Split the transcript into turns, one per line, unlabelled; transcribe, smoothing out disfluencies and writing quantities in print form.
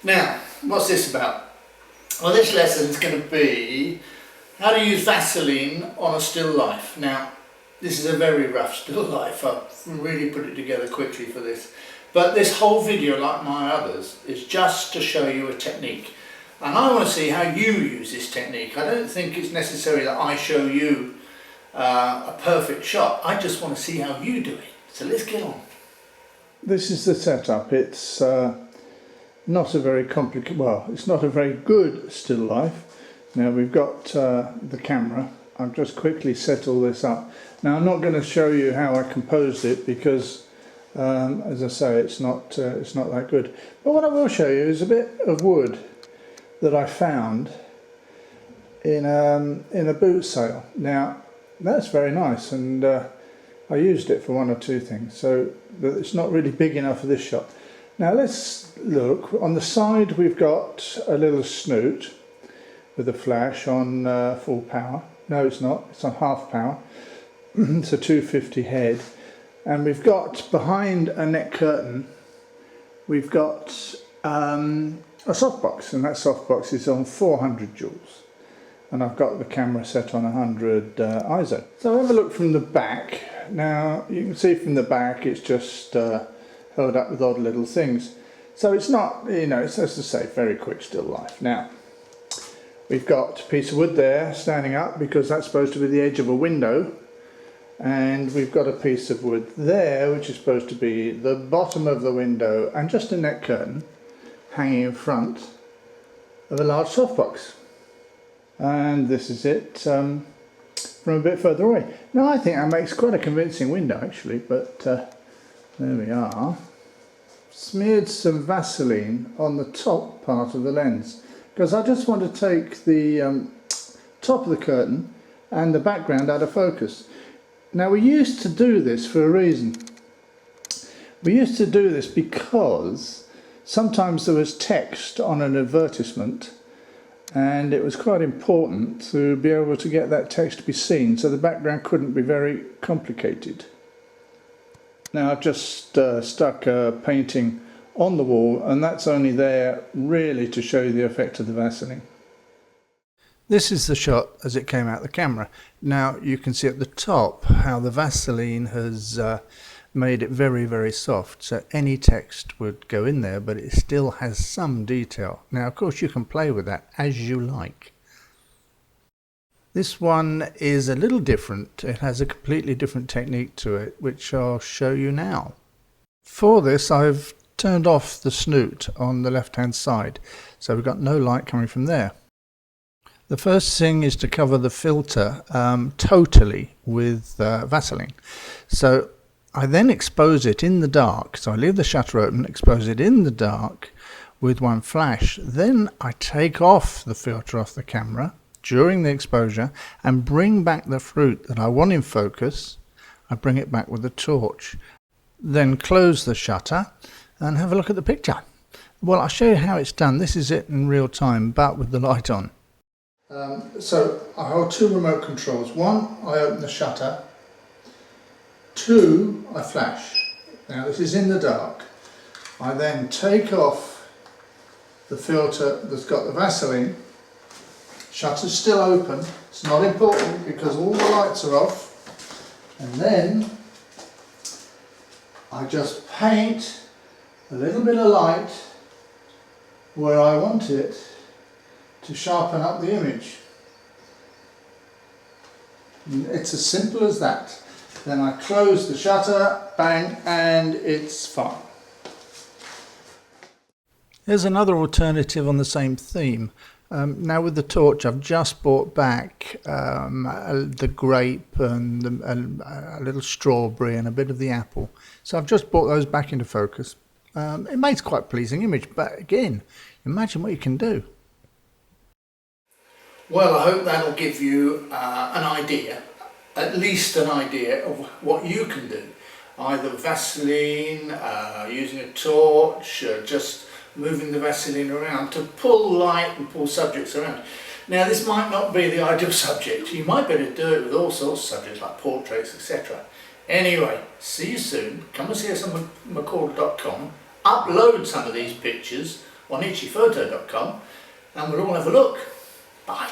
Now, what's this about? Well, this lesson is going to be how to use Vaseline on a still life. Now, this is a very rough still life. I've really put it together quickly for this. But this whole video, like my others, is just to show you a technique. And I want to see how you use this technique. I don't think it's necessary that I show you a perfect shot. I just want to see how you do it. So let's get on.
This is the setup. It's not a very complicated, well, it's not a very good still life. Now we've got the camera. I'll just quickly set all this up. Now I'm not going to show you how I composed it because, as I say, it's not that good. But what I will show you is a bit of wood that I found in a boot sale. Now that's very nice, and I used it for one or two things, so it's not really big enough for this shot. Now let's look. On the side we've got a little snoot with a flash on full power. No, it's not, it's on half power. It's a 250 head. And we've got behind a neck curtain, we've got a softbox, and that softbox is on 400 joules. And I've got the camera set on 100 ISO. So have a look from the back. Now you can see from the back it's just held up with odd little things. So it's not, you know, it's, as I say, very quick still life. Now we've got a piece of wood there standing up because that's supposed to be the edge of a window, and we've got a piece of wood there which is supposed to be the bottom of the window, and just a neck curtain hanging in front of a large softbox. And this is it from a bit further away. Now I think that makes quite a convincing window actually, but there we are. Smeared some Vaseline on the top part of the lens because I just want to take the top of the curtain and the background out of focus. Now we used to do this for a reason. We used to do this because sometimes there was text on an advertisement, and it was quite important to be able to get that text to be seen, so the background couldn't be very complicated. Now I've just stuck a painting on the wall, and that's only there really to show you the effect of the Vaseline. This is the shot as it came out the camera. Now you can see at the top how the Vaseline has made it very, very soft, so any text would go in there, but it still has some detail. Now of course you can play with that as you like. This one is a little different. It has a completely different technique to it, which I'll show you now. For this I've turned off the snoot on the left hand side, so we've got no light coming from there. The first thing is to cover the filter totally with Vaseline. So I then expose it in the dark, so I leave the shutter open, expose it in the dark with one flash. Then I take off the filter off the camera during the exposure and bring back the fruit that I want in focus. I bring it back with a torch. Then close the shutter and have a look at the picture. Well, I'll show you how it's done. This is it in real time, but with the light on.
So I hold two remote controls. One, I open the shutter. Two, I flash. Now this is in the dark. I then take off the filter that's got the Vaseline. Shutter's still open. It's not important because all the lights are off. And then I just paint a little bit of light where I want it to sharpen up the image. It's as simple as that. Then I close the shutter, bang, and it's fine.
Here's another alternative on the same theme. Now with the torch I've just brought back the grape and a little strawberry and a bit of the apple. So I've just brought those back into focus. It makes quite a pleasing image, but again, imagine what you can do.
Well, I hope that'll give you an idea, at least an idea of what you can do. Either Vaseline, using a torch, just moving the Vaseline around to pull light and pull subjects around. Now this might not be the ideal subject. You might better do it with all sorts of subjects like portraits, etc. Anyway, see you soon. Come and see us on mccord.com. Upload some of these pictures itchyphoto.com and we'll all have a look. Bye.